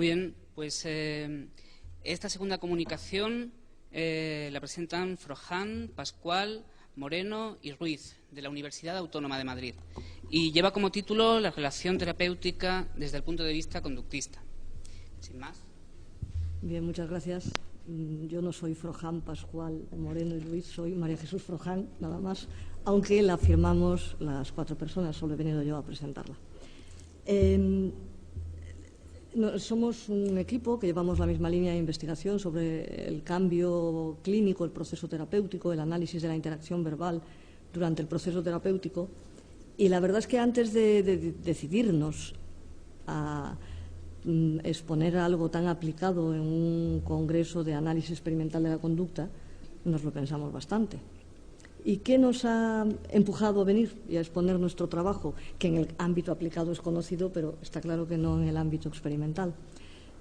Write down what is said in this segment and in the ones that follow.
Muy bien, pues esta segunda comunicación la presentan Froján, Pascual, Moreno y Ruiz, de la Universidad Autónoma de Madrid, y lleva como título La relación terapéutica desde el punto de vista conductista. Sin más. Bien, muchas gracias. Yo no soy Froján, Pascual, Moreno y Ruiz, soy María Jesús Froján, nada más, aunque la firmamos las 4 personas, solo he venido yo a presentarla. Somos un equipo que llevamos la misma línea de investigación sobre el cambio clínico, el proceso terapéutico, el análisis de la interacción verbal durante el proceso terapéutico. Y la verdad es que antes de decidirnos a exponer algo tan aplicado en un congreso de análisis experimental de la conducta, nos lo pensamos bastante. ¿Y qué nos ha empujado a venir y a exponer nuestro trabajo? Que en el ámbito aplicado es conocido, pero está claro que no en el ámbito experimental.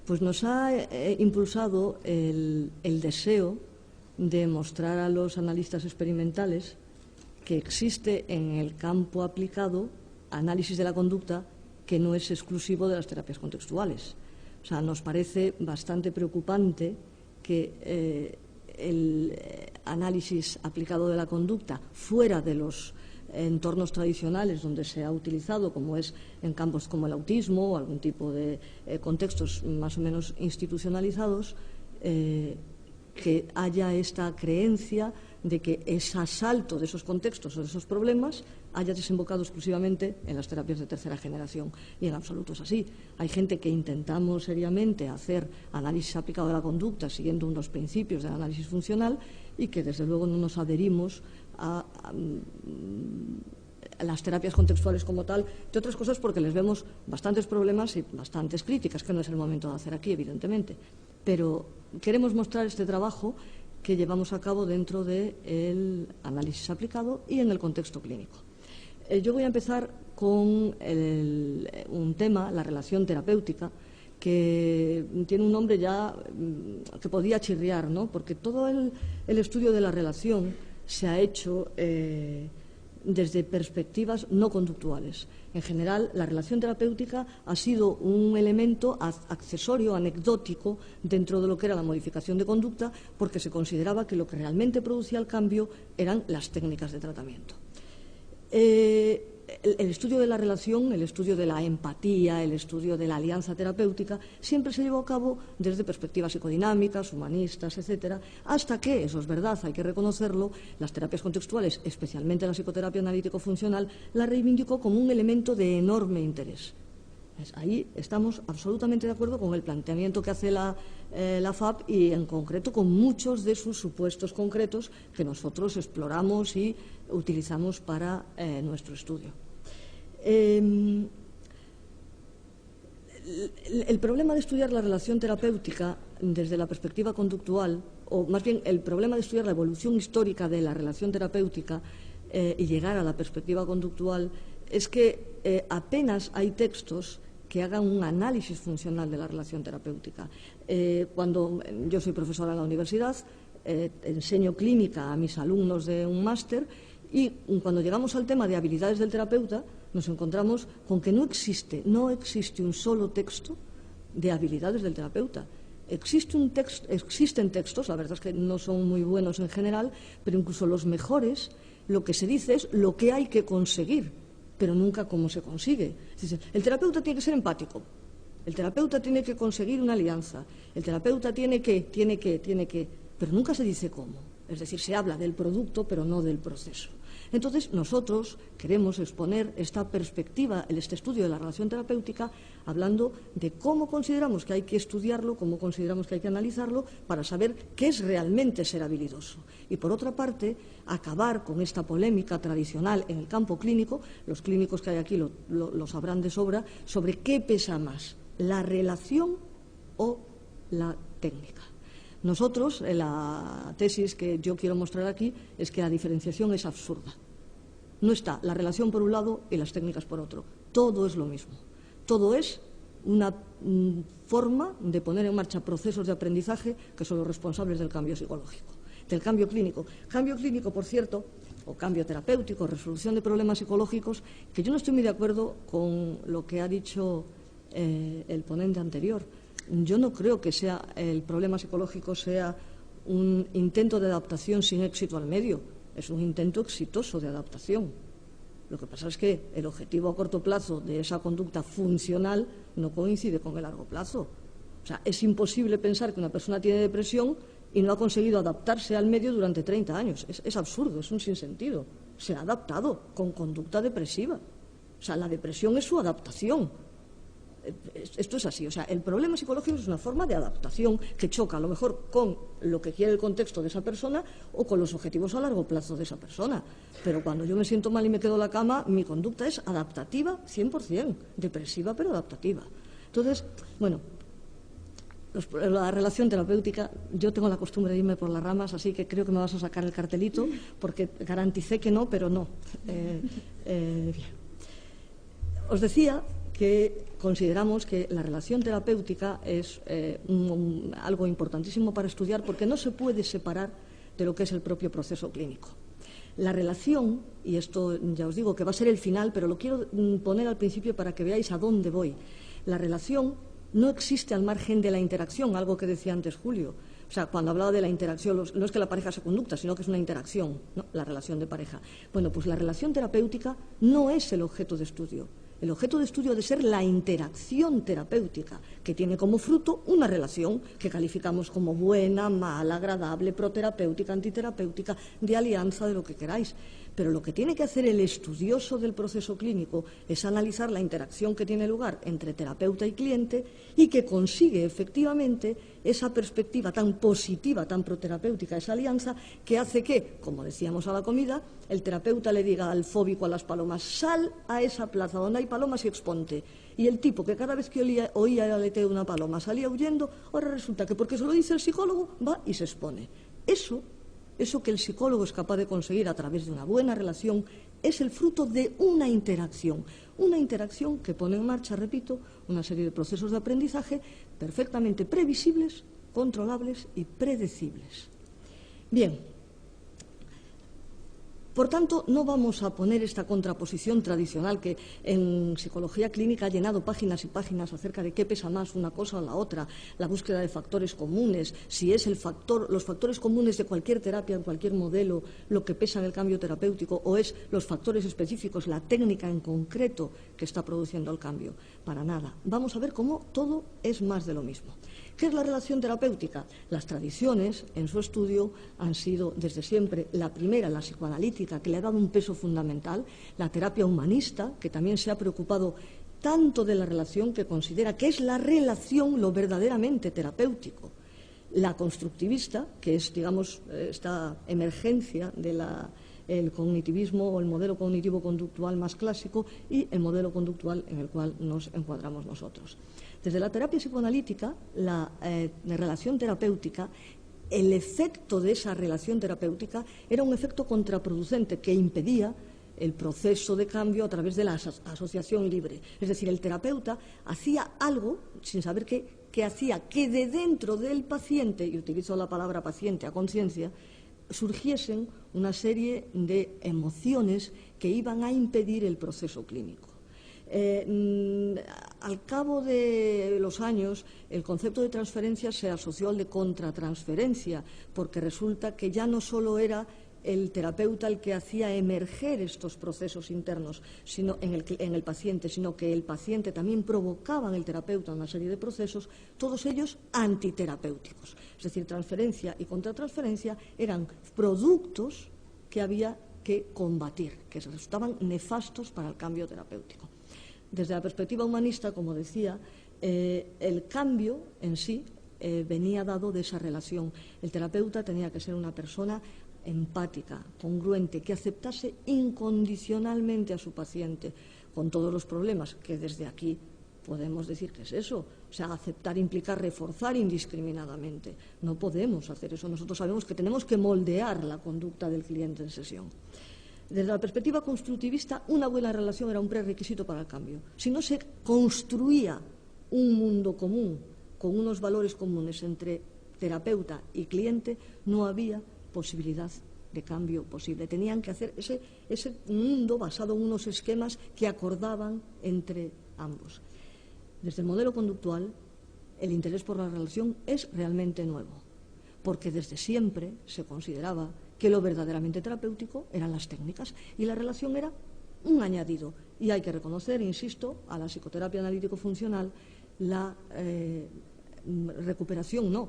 Pues nos ha impulsado el deseo de mostrar a los analistas experimentales que existe en el campo aplicado análisis de la conducta que no es exclusivo de las terapias contextuales. O sea, nos parece bastante preocupante que el análisis aplicado de la conducta fuera de los entornos tradicionales donde se ha utilizado, como es en campos como el autismo o algún tipo de contextos más o menos institucionalizados, que haya esta creencia de que ese asalto de esos contextos o de esos problemas haya desembocado exclusivamente en las terapias de tercera generación. Y en absoluto es así. Hay gente que intentamos seriamente hacer análisis aplicado de la conducta siguiendo unos principios del análisis funcional y que desde luego no nos adherimos a las terapias contextuales como tal, de otras cosas porque les vemos bastantes problemas y bastantes críticas, que no es el momento de hacer aquí, evidentemente. Pero queremos mostrar este trabajo que llevamos a cabo dentro del análisis aplicado y en el contexto clínico. Yo voy a empezar con un tema, la relación terapéutica, que tiene un nombre ya que podía chirriar, ¿no? Porque todo el estudio de la relación se ha hecho desde perspectivas no conductuales. En general, la relación terapéutica ha sido un elemento accesorio, anecdótico, dentro de lo que era la modificación de conducta, porque se consideraba que lo que realmente producía el cambio eran las técnicas de tratamiento. El estudio de la relación, el estudio de la empatía, el estudio de la alianza terapéutica, siempre se llevó a cabo desde perspectivas psicodinámicas, humanistas, etcétera, hasta que, eso es verdad, hay que reconocerlo, las terapias contextuales, especialmente la psicoterapia analítico-funcional, la reivindicó como un elemento de enorme interés. Ahí estamos absolutamente de acuerdo con el planteamiento que hace la FAP y, en concreto, con muchos de sus supuestos concretos que nosotros exploramos y utilizamos para nuestro estudio. El problema de estudiar la relación terapéutica desde la perspectiva conductual, o más bien el problema de estudiar la evolución histórica de la relación terapéutica y llegar a la perspectiva conductual, es que apenas hay textos que hagan un análisis funcional de la relación terapéutica. Cuando yo soy profesora en la universidad, enseño clínica a mis alumnos de un máster y cuando llegamos al tema de habilidades del terapeuta nos encontramos con que no existe un solo texto de habilidades del terapeuta. Existen textos, la verdad es que no son muy buenos en general, pero incluso los mejores, lo que se dice es lo que hay que conseguir, pero nunca cómo se consigue. Es decir, el terapeuta tiene que ser empático, el terapeuta tiene que conseguir una alianza, el terapeuta tiene que, pero nunca se dice cómo. Es decir, se habla del producto, pero no del proceso. Entonces, nosotros queremos exponer esta perspectiva, este estudio de la relación terapéutica, hablando de cómo consideramos que hay que estudiarlo, cómo consideramos que hay que analizarlo, para saber qué es realmente ser habilidoso. Y, por otra parte, acabar con esta polémica tradicional en el campo clínico, los clínicos que hay aquí lo sabrán de sobra, sobre qué pesa más, la relación o la técnica. Nosotros, la tesis que yo quiero mostrar aquí es que la diferenciación es absurda. No está la relación por un lado y las técnicas por otro. Todo es lo mismo. Todo es una forma de poner en marcha procesos de aprendizaje que son los responsables del cambio psicológico, del cambio clínico. Cambio clínico, por cierto, o cambio terapéutico, resolución de problemas psicológicos, que yo no estoy muy de acuerdo con lo que ha dicho el ponente anterior. yo no creo que el problema psicológico sea un intento de adaptación sin éxito al medio, es un intento exitoso de adaptación. Lo que pasa es que el objetivo a corto plazo de esa conducta funcional no coincide con el largo plazo. O sea, es imposible pensar que una persona tiene depresión y no ha conseguido adaptarse al medio durante 30 años. Es absurdo, es un sinsentido. Se ha adaptado con conducta depresiva. O sea, la depresión es su adaptación. Esto es así. O sea, el problema psicológico es una forma de adaptación que choca a lo mejor con lo que quiere el contexto de esa persona o con los objetivos a largo plazo de esa persona. Pero cuando yo me siento mal y me quedo en la cama, mi conducta es adaptativa 100%, depresiva pero adaptativa. Entonces, bueno, la relación terapéutica, yo tengo la costumbre de irme por las ramas, así que creo que me vas a sacar el cartelito, porque garanticé que no, pero no. Bien. Os decía que consideramos que la relación terapéutica es algo importantísimo para estudiar, porque no se puede separar de lo que es el propio proceso clínico. La relación, y esto ya os digo que va a ser el final, pero lo quiero poner al principio para que veáis a dónde voy. La relación no existe al margen de la interacción, algo que decía antes Julio. O sea, cuando hablaba de la interacción, no es que la pareja se conducta, sino que es una interacción, ¿no? La relación de pareja. Bueno, pues la relación terapéutica no es el objeto de estudio. El objeto de estudio ha de ser la interacción terapéutica, que tiene como fruto una relación que calificamos como buena, mala, agradable, proterapéutica, antiterapéutica, de alianza, de lo que queráis. Pero lo que tiene que hacer el estudioso del proceso clínico es analizar la interacción que tiene lugar entre terapeuta y cliente y que consigue efectivamente esa perspectiva tan positiva, tan proterapéutica, esa alianza que hace que, como decíamos a la comida, el terapeuta le diga al fóbico, a las palomas, sal a esa plaza donde hay palomas y exponte. Y el tipo que cada vez que oía el aleteo de una paloma salía huyendo, ahora resulta que porque se lo dice el psicólogo va y se expone. Eso que el psicólogo es capaz de conseguir a través de una buena relación es el fruto de una interacción que pone en marcha, repito, una serie de procesos de aprendizaje perfectamente previsibles, controlables y predecibles. Bien, por tanto, no vamos a poner esta contraposición tradicional que en psicología clínica ha llenado páginas y páginas acerca de qué pesa más una cosa o la otra, la búsqueda de factores comunes, si es los factores comunes de cualquier terapia, en cualquier modelo, lo que pesa en el cambio terapéutico, o es los factores específicos, la técnica en concreto que está produciendo el cambio. Para nada. Vamos a ver cómo todo es más de lo mismo. ¿Qué es la relación terapéutica? Las tradiciones, en su estudio, han sido desde siempre la primera, la psicoanalítica, que le ha dado un peso fundamental, la terapia humanista, que también se ha preocupado tanto de la relación que considera que es la relación lo verdaderamente terapéutico, la constructivista, que es, digamos, esta emergencia del cognitivismo o el modelo cognitivo-conductual más clásico y el modelo conductual en el cual nos encuadramos nosotros. Desde la terapia psicoanalítica, la relación terapéutica, el efecto de esa relación terapéutica era un efecto contraproducente que impedía el proceso de cambio a través de la asociación libre. Es decir, el terapeuta hacía algo, sin saber qué hacía, que de dentro del paciente, y utilizo la palabra paciente a conciencia, surgiesen una serie de emociones que iban a impedir el proceso clínico. Al cabo de los años, el concepto de transferencia se asoció al de contratransferencia, porque resulta que ya no solo era el terapeuta el que hacía emerger estos procesos internos en el paciente, sino que el paciente también provocaba en el terapeuta una serie de procesos, todos ellos antiterapéuticos. Es decir, transferencia y contratransferencia eran productos que había que combatir, que resultaban nefastos para el cambio terapéutico. Desde la perspectiva humanista, como decía, el cambio en sí venía dado de esa relación. El terapeuta tenía que ser una persona empática, congruente, que aceptase incondicionalmente a su paciente, con todos los problemas, que desde aquí podemos decir que es eso. O sea, aceptar implica reforzar indiscriminadamente. No podemos hacer eso. Nosotros sabemos que tenemos que moldear la conducta del cliente en sesión. Desde la perspectiva constructivista, una buena relación era un prerequisito para el cambio. Si no se construía un mundo común, con unos valores comunes entre terapeuta y cliente, no había posibilidad de cambio posible. Tenían que hacer ese mundo basado en unos esquemas que acordaban entre ambos. Desde el modelo conductual, el interés por la relación es realmente nuevo, porque desde siempre se consideraba que lo verdaderamente terapéutico eran las técnicas y la relación era un añadido. Y hay que reconocer, insisto, a la psicoterapia analítico-funcional la recuperación,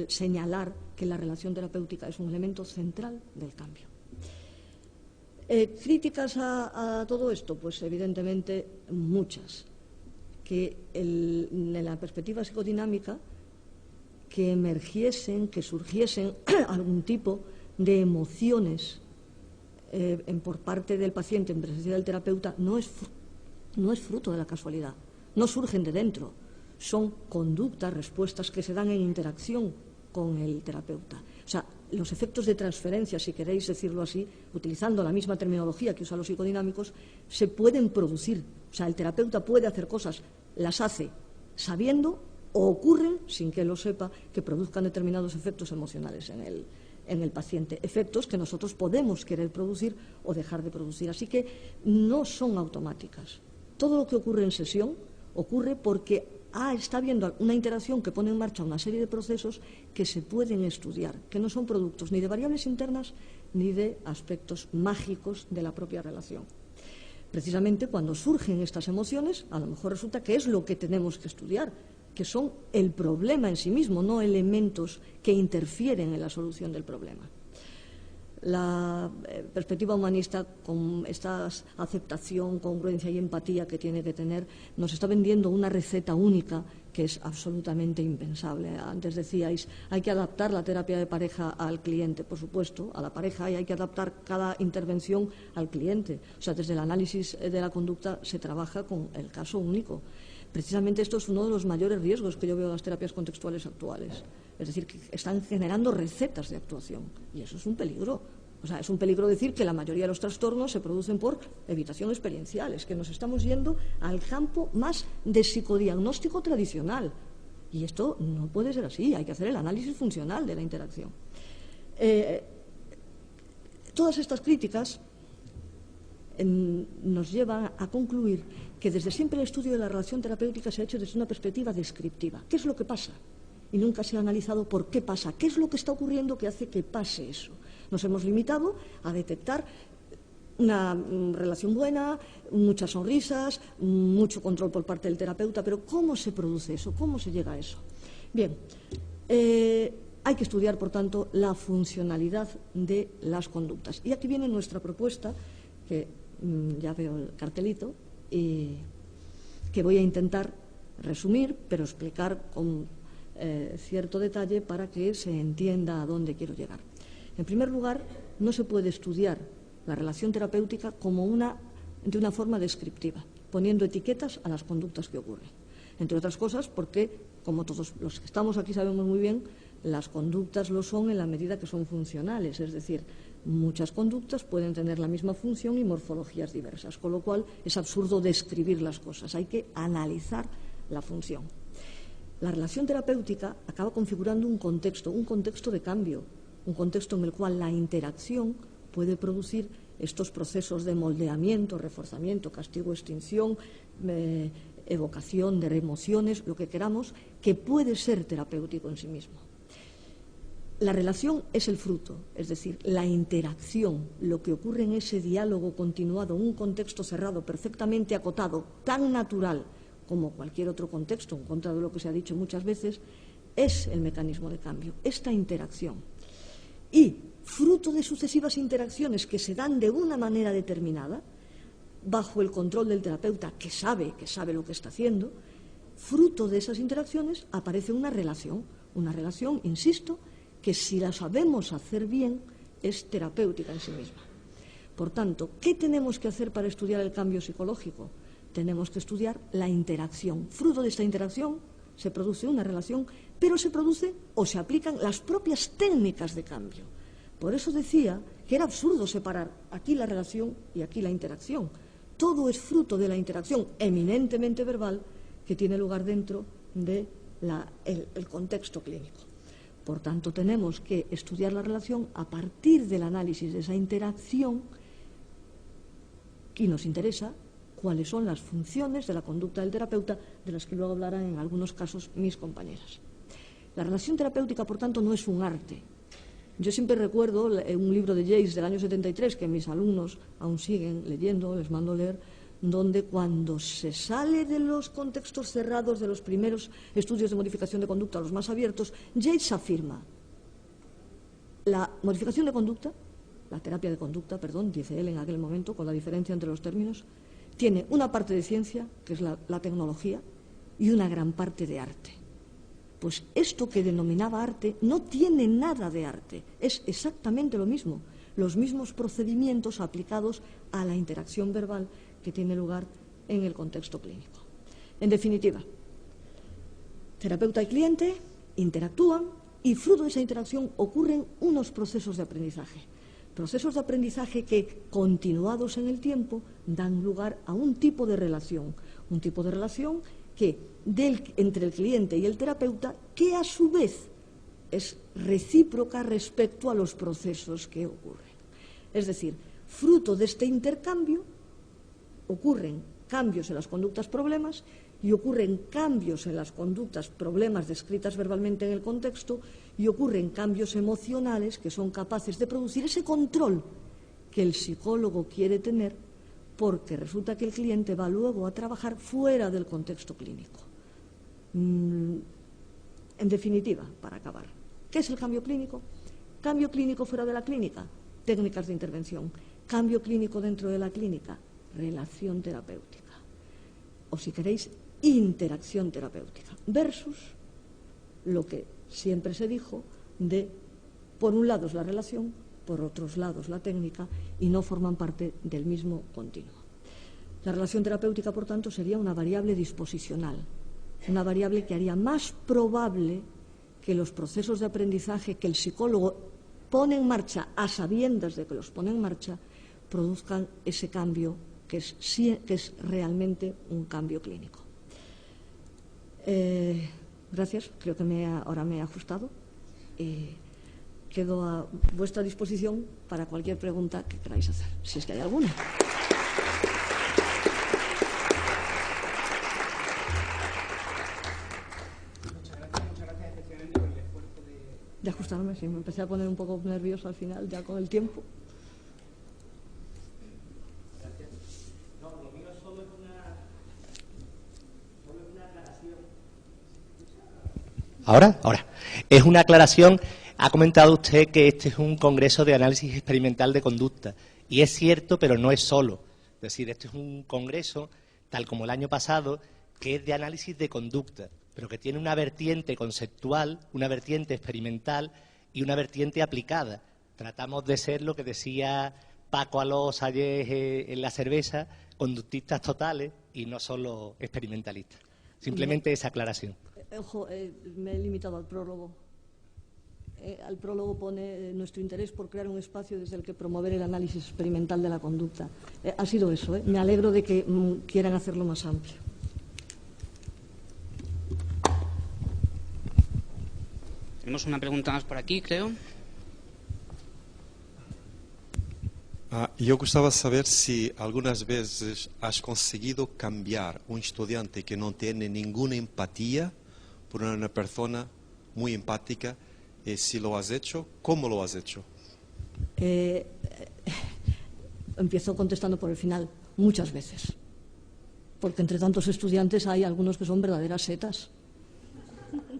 señalar que la relación terapéutica es un elemento central del cambio. ¿Críticas a todo esto? Pues evidentemente muchas. Que en la perspectiva psicodinámica que emergiesen, que surgiesen algún tipo de emociones por parte del paciente en presencia del terapeuta no es fruto de la casualidad, no surgen de dentro, son conductas, respuestas que se dan en interacción con el terapeuta. O sea, los efectos de transferencia, si queréis decirlo así, utilizando la misma terminología que usan los psicodinámicos, se pueden producir. O sea, el terapeuta puede hacer cosas, las hace sabiendo o ocurren, sin que lo sepa, que produzcan determinados efectos emocionales en el paciente, efectos que nosotros podemos querer producir o dejar de producir. Así que no son automáticas. Todo lo que ocurre en sesión ocurre porque está habiendo una interacción que pone en marcha una serie de procesos que se pueden estudiar, que no son productos ni de variables internas ni de aspectos mágicos de la propia relación. Precisamente cuando surgen estas emociones, a lo mejor resulta que es lo que tenemos que estudiar, que son el problema en sí mismo, no elementos que interfieren en la solución del problema. La perspectiva humanista, con esta aceptación, congruencia y empatía que tiene que tener, nos está vendiendo una receta única que es absolutamente impensable. Antes decíais, hay que adaptar la terapia de pareja al cliente, por supuesto, a la pareja, y hay que adaptar cada intervención al cliente. O sea, desde el análisis de la conducta se trabaja con el caso único. Precisamente esto es uno de los mayores riesgos que yo veo en las terapias contextuales actuales. Es decir, que están generando recetas de actuación. Y eso es un peligro. O sea, es un peligro decir que la mayoría de los trastornos se producen por evitación experiencial. Es que nos estamos yendo al campo más de psicodiagnóstico tradicional. Y esto no puede ser así. Hay que hacer el análisis funcional de la interacción. Todas estas críticas nos llevan a concluir que desde siempre el estudio de la relación terapéutica se ha hecho desde una perspectiva descriptiva. ¿Qué es lo que pasa? Y nunca se ha analizado por qué pasa, qué es lo que está ocurriendo que hace que pase eso. Nos hemos limitado a detectar una relación buena, muchas sonrisas, mucho control por parte del terapeuta, pero ¿cómo se produce eso? ¿Cómo se llega a eso? Bien, hay que estudiar, por tanto, la funcionalidad de las conductas. Y aquí viene nuestra propuesta, que ya veo el cartelito, que voy a intentar resumir, pero explicar con cierto detalle para que se entienda a dónde quiero llegar. En primer lugar, no se puede estudiar la relación terapéutica de una forma descriptiva, poniendo etiquetas a las conductas que ocurren. Entre otras cosas porque, como todos los que estamos aquí sabemos muy bien, las conductas lo son en la medida que son funcionales, es decir, muchas conductas pueden tener la misma función y morfologías diversas, con lo cual es absurdo describir las cosas, hay que analizar la función. La relación terapéutica acaba configurando un contexto de cambio, un contexto en el cual la interacción puede producir estos procesos de moldeamiento, reforzamiento, castigo, extinción, evocación de emociones, lo que queramos, que puede ser terapéutico en sí mismo. La relación es el fruto, es decir, la interacción, lo que ocurre en ese diálogo continuado, un contexto cerrado, perfectamente acotado, tan natural como cualquier otro contexto, en contra de lo que se ha dicho muchas veces, es el mecanismo de cambio, esta interacción. Y, fruto de sucesivas interacciones que se dan de una manera determinada, bajo el control del terapeuta, que sabe lo que está haciendo, fruto de esas interacciones aparece una relación, insisto, que si la sabemos hacer bien, es terapéutica en sí misma. Por tanto, ¿qué tenemos que hacer para estudiar el cambio psicológico? Tenemos que estudiar la interacción. Fruto de esta interacción se produce una relación, pero se produce o se aplican las propias técnicas de cambio. Por eso decía que era absurdo separar aquí la relación y aquí la interacción. Todo es fruto de la interacción eminentemente verbal que tiene lugar dentro del contexto clínico. Por tanto, tenemos que estudiar la relación a partir del análisis de esa interacción y nos interesa cuáles son las funciones de la conducta del terapeuta, de las que luego hablarán en algunos casos mis compañeras. La relación terapéutica, por tanto, no es un arte. Yo siempre recuerdo un libro de Jace del año 73, que mis alumnos aún siguen leyendo, les mando leer, donde cuando se sale de los contextos cerrados de los primeros estudios de modificación de conducta a los más abiertos, Jace afirma: la modificación de conducta, la terapia de conducta, perdón, dice él en aquel momento, con la diferencia entre los términos, tiene una parte de ciencia, que es la tecnología, y una gran parte de arte. Pues esto que denominaba arte no tiene nada de arte, es exactamente lo mismo, los mismos procedimientos aplicados a la interacción verbal que tiene lugar en el contexto clínico. En definitiva, terapeuta y cliente interactúan y fruto de esa interacción ocurren unos procesos de aprendizaje que, continuados en el tiempo, dan lugar a un tipo de relación que entre el cliente y el terapeuta, que a su vez es recíproca respecto a los procesos que ocurren. Es decir, fruto de este intercambio ocurren cambios en las conductas problemas y ocurren cambios en las conductas problemas descritas verbalmente en el contexto y ocurren cambios emocionales que son capaces de producir ese control que el psicólogo quiere tener, porque resulta que el cliente va luego a trabajar fuera del contexto clínico. En definitiva, para acabar, ¿qué es el cambio clínico? Cambio clínico fuera de la clínica, técnicas de intervención. Cambio clínico dentro de la clínica, relación terapéutica. O si queréis, interacción terapéutica. Versus lo que siempre se dijo de, por un lado es la relación, por otros lados la técnica, y no forman parte del mismo continuo. La relación terapéutica, por tanto, sería una variable disposicional, una variable que haría más probable que los procesos de aprendizaje que el psicólogo pone en marcha, a sabiendas de que los pone en marcha, produzcan ese cambio que es realmente un cambio clínico. Gracias, creo que ahora me he ajustado. Quedo a vuestra disposición para cualquier pregunta que queráis hacer, si es que hay alguna. De ajustarme, sí, me empecé a poner un poco nervioso al final, ya con el tiempo. Gracias. No, lo mío solo es una aclaración. ¿Ahora? Es una aclaración. Ha comentado usted que este es un congreso de análisis experimental de conducta. Y es cierto, pero no es solo. Es decir, este es un congreso, tal como el año pasado, que es de análisis de conducta, pero que tiene una vertiente conceptual, una vertiente experimental y una vertiente aplicada. Tratamos de ser lo que decía Paco Alós ayer en la cerveza, conductistas totales y no solo experimentalistas. Simplemente esa aclaración. Ojo, me he limitado al prólogo. Al prólogo pone nuestro interés por crear un espacio desde el que promover el análisis experimental de la conducta. Ha sido eso, Me alegro de que quieran hacerlo más amplio. Tenemos una pregunta más por aquí, creo. Yo gustaba saber si algunas veces has conseguido cambiar un estudiante que no tiene ninguna empatía por una persona muy empática. Si lo has hecho, ¿cómo lo has hecho? Empiezo contestando por el final. Muchas veces. Porque entre tantos estudiantes hay algunos que son verdaderas setas.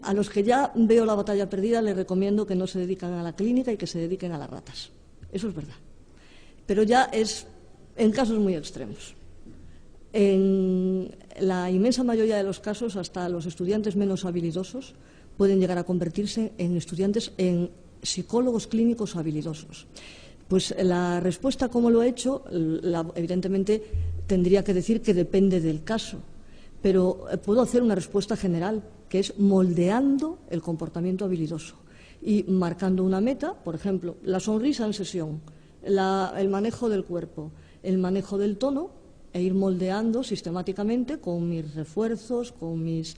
A los que ya veo la batalla perdida les recomiendo que no se dedican a la clínica y que se dediquen a las ratas. Eso es verdad. Pero ya es en casos muy extremos. En la inmensa mayoría de los casos, hasta los estudiantes menos habilidosos pueden llegar a convertirse en psicólogos clínicos habilidosos. Pues la respuesta, ¿cómo lo he hecho? Evidentemente tendría que decir que depende del caso, pero puedo hacer una respuesta general, que es moldeando el comportamiento habilidoso y marcando una meta, por ejemplo, la sonrisa en sesión, el manejo del cuerpo, el manejo del tono, e ir moldeando sistemáticamente con mis refuerzos, con mis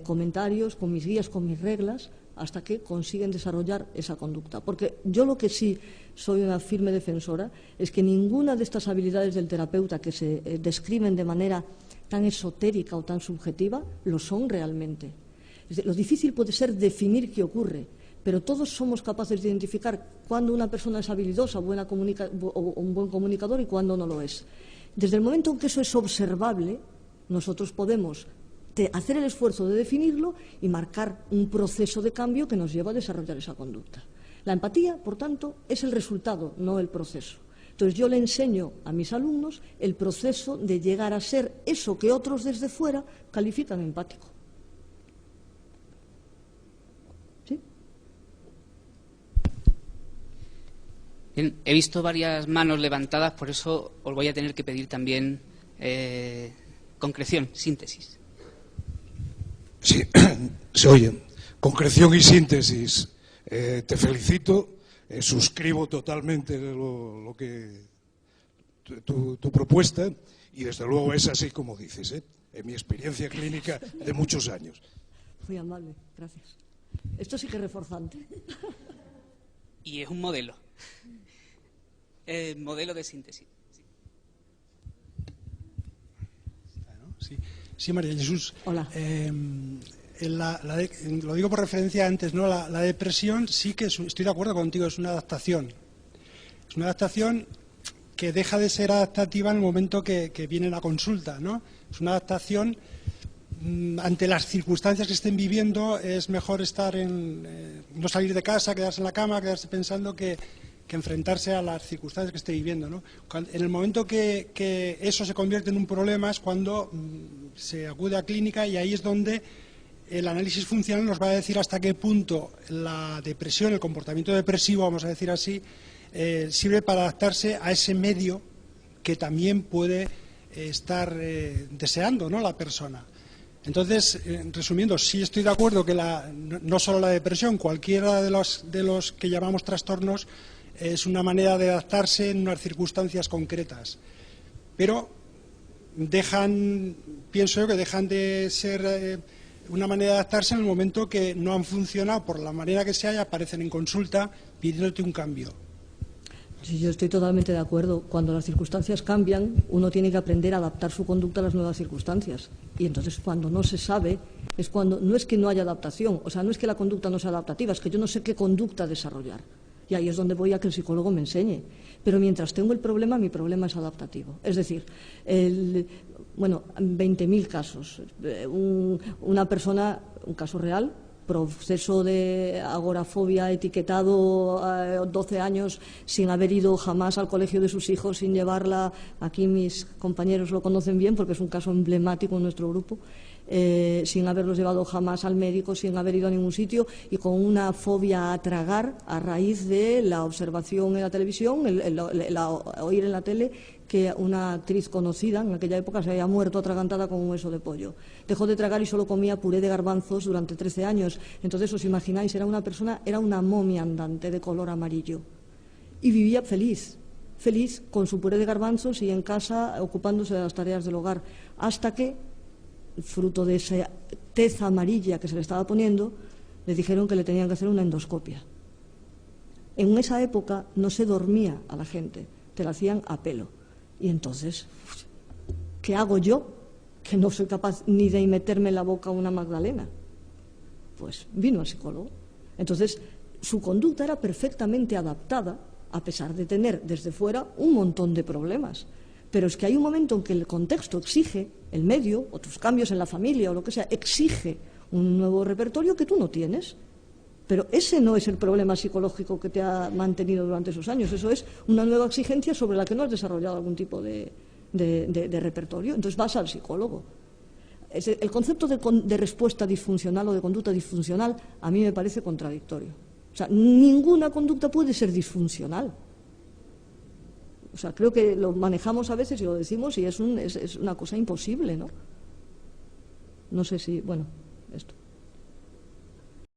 comentarios, con mis guías, con mis reglas, hasta que consiguen desarrollar esa conducta. Porque yo lo que sí soy una firme defensora es que ninguna de estas habilidades del terapeuta que se describen de manera tan esotérica o tan subjetiva lo son realmente. Lo difícil puede ser definir qué ocurre, pero todos somos capaces de identificar cuándo una persona es habilidosa o un buen comunicador y cuándo no lo es. Desde el momento en que eso es observable, nosotros podemos hacer el esfuerzo de definirlo y marcar un proceso de cambio que nos lleva a desarrollar esa conducta. La empatía, por tanto, es el resultado, no el proceso. Entonces yo le enseño a mis alumnos el proceso de llegar a ser eso que otros desde fuera califican empático. ¿Sí? Bien, he visto varias manos levantadas, por eso os voy a tener que pedir también concreción, síntesis. Sí, se oye. Concreción y síntesis. Te felicito, suscribo totalmente lo que tu propuesta y desde luego es así como dices, en mi experiencia clínica de muchos años. Muy amable, gracias. Esto sí que es reforzante. Y es un modelo. Modelo de síntesis. Sí, María Jesús. Hola. Lo digo por referencia antes, ¿no? La depresión sí que estoy de acuerdo contigo, es una adaptación. Es una adaptación que deja de ser adaptativa en el momento que viene la consulta, ¿no? Es una adaptación ante las circunstancias que estén viviendo. Es mejor estar no salir de casa, quedarse en la cama, quedarse pensando que enfrentarse a las circunstancias que esté viviendo, ¿no? En el momento que eso se convierte en un problema es cuando se acude a clínica, y ahí es donde el análisis funcional nos va a decir hasta qué punto la depresión, el comportamiento depresivo, vamos a decir así, sirve para adaptarse a ese medio que también puede estar deseando, ¿no?, la persona. Entonces, resumiendo, sí estoy de acuerdo que no solo la depresión, cualquiera de los que llamamos trastornos es una manera de adaptarse en unas circunstancias concretas, pero pienso yo que dejan de ser una manera de adaptarse en el momento que no han funcionado por la manera que sea y aparecen en consulta pidiéndote un cambio. Sí, yo estoy totalmente de acuerdo. Cuando las circunstancias cambian, uno tiene que aprender a adaptar su conducta a las nuevas circunstancias. Y entonces, cuando no se sabe, es cuando no es que no haya adaptación, o sea, no es que la conducta no sea adaptativa, es que yo no sé qué conducta desarrollar. Y ahí es donde voy a que el psicólogo me enseñe. Pero mientras tengo el problema, mi problema es adaptativo. Es decir, 20.000 casos. Una persona, un caso real, proceso de agorafobia, etiquetado 12 años sin haber ido jamás al colegio de sus hijos, sin llevarla. Aquí mis compañeros lo conocen bien porque es un caso emblemático en nuestro grupo. Sin haberlos llevado jamás al médico, sin haber ido a ningún sitio, y con una fobia a tragar a raíz de la observación en la televisión, el oír en la tele que una actriz conocida en aquella época se había muerto atragantada con un hueso de pollo. Dejó de tragar y solo comía puré de garbanzos durante 13 años. Entonces, os imagináis, era una momia andante de color amarillo. Y vivía feliz con su puré de garbanzos y en casa ocupándose de las tareas del hogar, hasta que, fruto de esa tez amarilla que se le estaba poniendo, le dijeron que le tenían que hacer una endoscopia. En esa época no se dormía a la gente, te la hacían a pelo. Y entonces, ¿qué hago yo, que no soy capaz ni de meterme en la boca una magdalena? Pues vino al psicólogo. Entonces, su conducta era perfectamente adaptada, a pesar de tener desde fuera un montón de problemas. Pero es que hay un momento en que el contexto exige, el medio, o tus cambios en la familia o lo que sea, exige un nuevo repertorio que tú no tienes. Pero ese no es el problema psicológico que te ha mantenido durante esos años. Eso es una nueva exigencia sobre la que no has desarrollado algún tipo de repertorio. Entonces vas al psicólogo. El concepto de respuesta disfuncional o de conducta disfuncional a mí me parece contradictorio. O sea, ninguna conducta puede ser disfuncional. O sea, creo que lo manejamos a veces y lo decimos y es una cosa imposible, ¿no? No sé si, bueno, esto.